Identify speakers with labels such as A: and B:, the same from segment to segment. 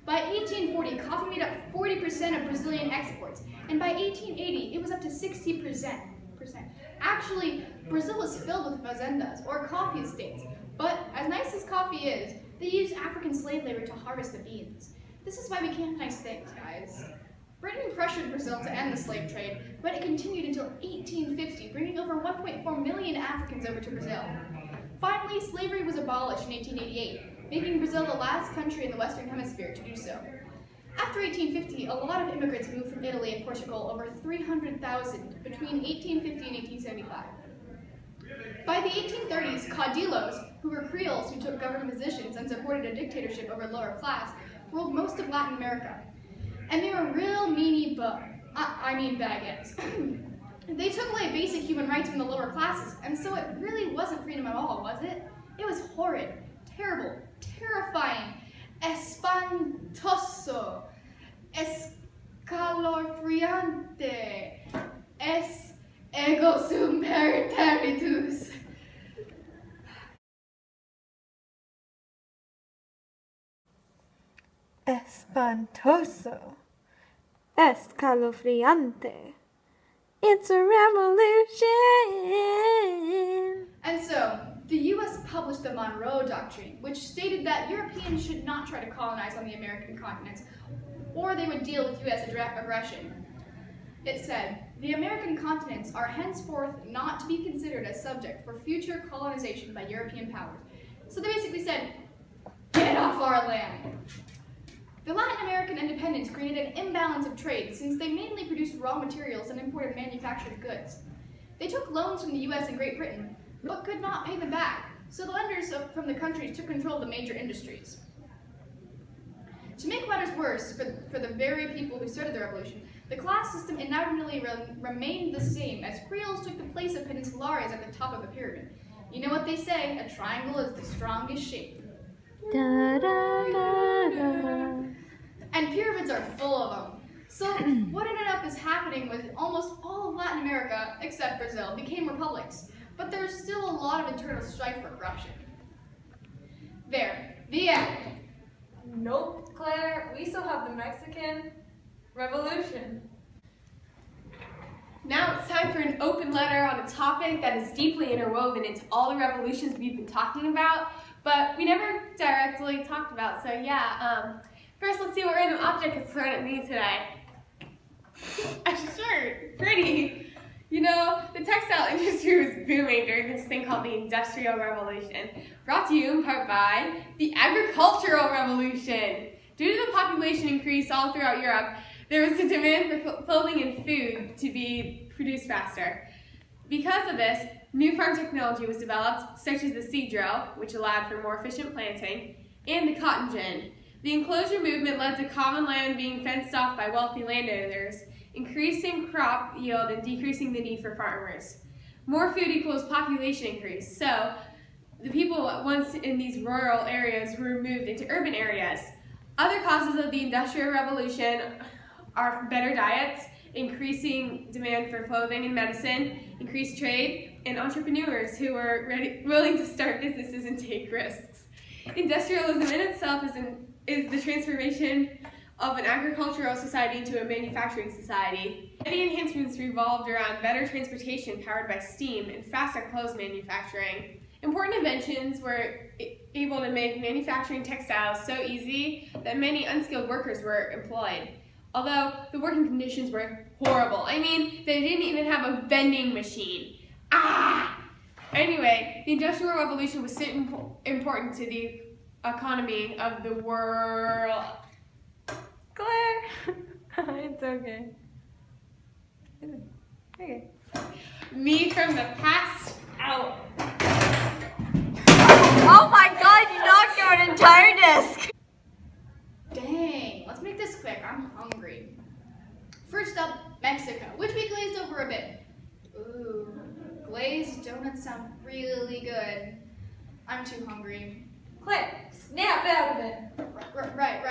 A: By 1840, coffee made up 40% of Brazilian exports, and by 1880, it was up to 60%. Actually, Brazil was filled with fazendas, or coffee estates, but as nice as coffee is, they used African slave labor to harvest the beans. This is why we can't have nice things, guys. Britain pressured Brazil to end the slave trade, but it continued until 1850, bringing over 1.4 million Africans over to Brazil. Finally, slavery was abolished in 1888, making Brazil the last country in the Western Hemisphere to do so. After 1850, a lot of immigrants moved from Italy and Portugal, over 300,000, between 1850 and 1875. By the 1830s, caudillos, who were Creoles who took government positions and supported a dictatorship over the lower class, ruled most of Latin America. And they were real meanie baguettes. They took away basic human rights from the lower classes, and so it really wasn't freedom at all, was it? It was horrid, terrible, terrifying, espantoso, escalofriante, ego sum peritus.
B: Espantoso, escalofriante. It's a revolution.
A: And so, the U.S. published the Monroe Doctrine, which stated that Europeans should not try to colonize on the American continent, or they would deal with U.S. direct aggression. It said, the American continents are henceforth not to be considered as subject for future colonization by European powers. So they basically said, get off our land. The Latin American independence created an imbalance of trade since they mainly produced raw materials and imported manufactured goods. They took loans from the US and Great Britain, but could not pay them back, so the lenders from the countries took control of the major industries. To make matters worse for the very people who started the revolution, the class system inevitably remained the same as Creoles took the place of Peninsulares at the top of the pyramid. You know what they say, a triangle is the strongest shape.
B: Da, da, da, da.
A: And pyramids are full of them. So what ended up happening was almost all of Latin America, except Brazil, became republics. But there's still a lot of internal strife for corruption. There, the end.
C: Nope, Claire, we still have the Mexican Revolution.
D: Now it's time for an open letter on a topic that is deeply interwoven into all the revolutions we've been talking about, but we never directly talked about, so yeah. First, let's see what random object is thrown at me today. A shirt, pretty. You know, the textile industry was booming during this thing called the Industrial Revolution, brought to you in part by the Agricultural Revolution. Due to the population increase all throughout Europe, there was a demand for clothing and food to be produced faster. Because of this, new farm technology was developed, such as the seed drill, which allowed for more efficient planting, and the cotton gin. The enclosure movement led to common land being fenced off by wealthy landowners, increasing crop yield and decreasing the need for farmers. More food equals population increase, so the people once in these rural areas were moved into urban areas. Other causes of the Industrial Revolution are better diets, increasing demand for clothing and medicine, increased trade, and entrepreneurs who were willing to start businesses and take risks. Industrialism in itself is the transformation of an agricultural society into a manufacturing society. Many enhancements revolved around better transportation powered by steam and faster clothes manufacturing. Important inventions were able to make manufacturing textiles so easy that many unskilled workers were employed. Although the working conditions were horrible. I mean, they didn't even have a vending machine. Anyway, the Industrial Revolution was so important to the economy of the world.
B: Claire, it's okay. Okay.
D: Me from the past out.
B: Oh my God! You knocked out an entire disc.
A: Dang, let's make this quick, I'm hungry. First up, Mexico, which we glazed over a bit. Ooh, glazed donuts sound really good. I'm too hungry.
C: Claire, snap out of it.
A: Right.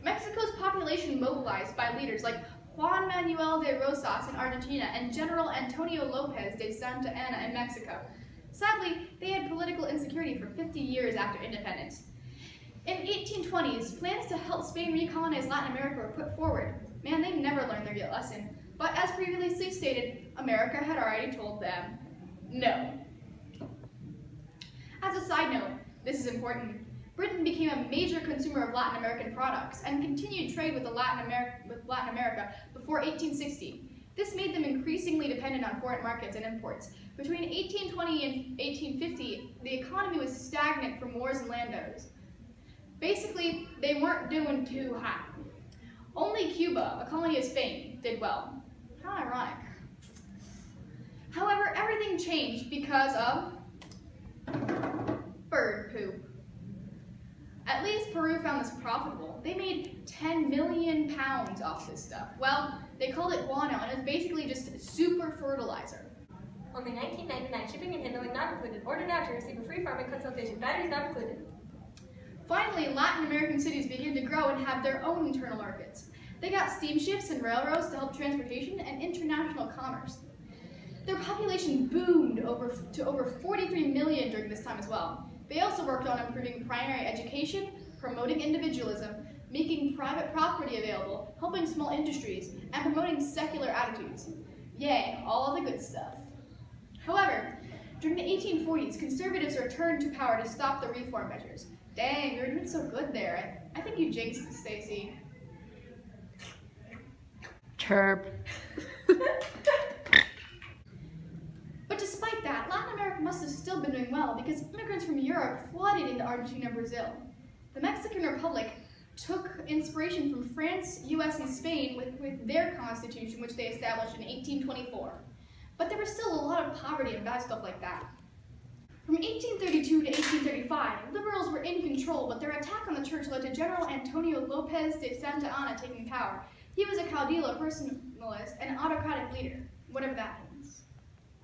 A: Mexico's population mobilized by leaders like Juan Manuel de Rosas in Argentina and General Antonio Lopez de Santa Anna in Mexico. Sadly, they had political insecurity security for 50 years after independence. In 1820s, plans to help Spain recolonize Latin America were put forward. Man, they never learned their lesson. But as previously stated, America had already told them no. As a side note, this is important, Britain became a major consumer of Latin American products and continued trade with Latin America before 1860. This made them increasingly dependent on foreign markets and imports. Between 1820 and 1850, the economy was stagnant from wars and land owes. Basically, they weren't doing too hot. Only Cuba, a colony of Spain, did well. How ironic. However, everything changed because of bird poop. At least Peru found this profitable. They made 10 million pounds off this stuff. Well, they called it guano, and it's basically just super fertilizer.
C: Only 1999, shipping and handling not included. Order now to receive a free farming consultation. Batteries not included.
A: Finally, Latin American cities began to grow and have their own internal markets. They got steamships and railroads to help transportation and international commerce. Their population boomed to over 43 million during this time as well. They also worked on improving primary education, promoting individualism, making private property available, helping small industries, and promoting secular attitudes. Yay, all the good stuff. However, during the 1840s, conservatives returned to power to stop the reform measures. Dang, you were doing so good there. I think you jinxed it, Stacy.
B: Chirp.
A: But despite that, Latin America must have still been doing well because immigrants from Europe flooded into Argentina and Brazil. The Mexican Republic took inspiration from France, US, and Spain with their constitution, which they established in 1824. But there was still a lot of poverty and bad stuff like that. From 1832 to 1835, liberals were in control, but their attack on the church led to General Antonio López de Santa Anna taking power. He was a caudillo personalist and autocratic leader, whatever that means.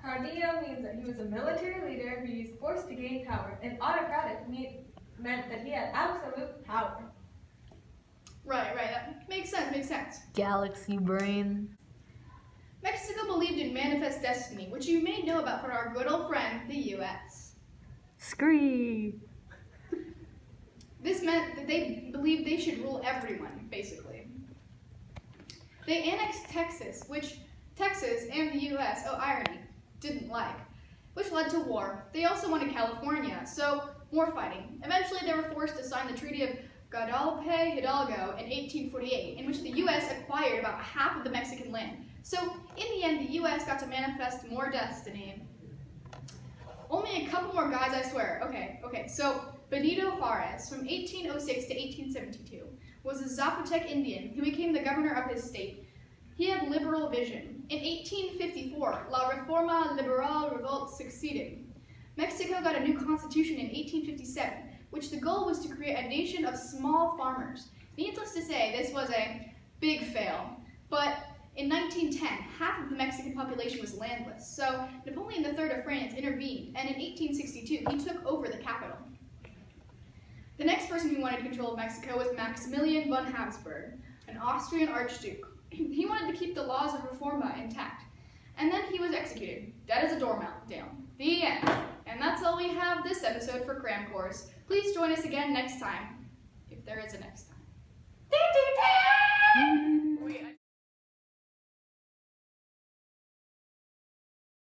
C: Caudillo means that he was a military leader who used force to gain power, and autocratic meant that he had absolute power.
A: Right, that makes sense.
B: Galaxy brain.
A: Mexico believed in manifest destiny, which you may know about from our good old friend, the US.
B: Scree.
A: This meant that they believed they should rule everyone, basically. They annexed Texas, which Texas and the US, oh irony, didn't like, which led to war. They also wanted California, so more fighting. Eventually they were forced to sign the Treaty of Guadalupe Hidalgo in 1848, in which the US acquired about half of the Mexican land. So in the end, the US got to manifest more destiny. Only a couple more guys, I swear. Okay, so Benito Juarez, from 1806 to 1872, was a Zapotec Indian who became the governor of his state. He had liberal vision. In 1854, La Reforma Liberal Revolt succeeded. Mexico got a new constitution in 1857, which the goal was to create a nation of small farmers. Needless to say, this was a big fail. But in 1910, half of the Mexican population was landless, so Napoleon III of France intervened, and in 1862, he took over the capital. The next person who wanted control of Mexico was Maximilian von Habsburg, an Austrian archduke. He wanted to keep the laws of Reforma intact, and then he was executed, dead as a doornail. The end. And that's all we have this episode for Cram Course. Please join us again next time, if there is a next time.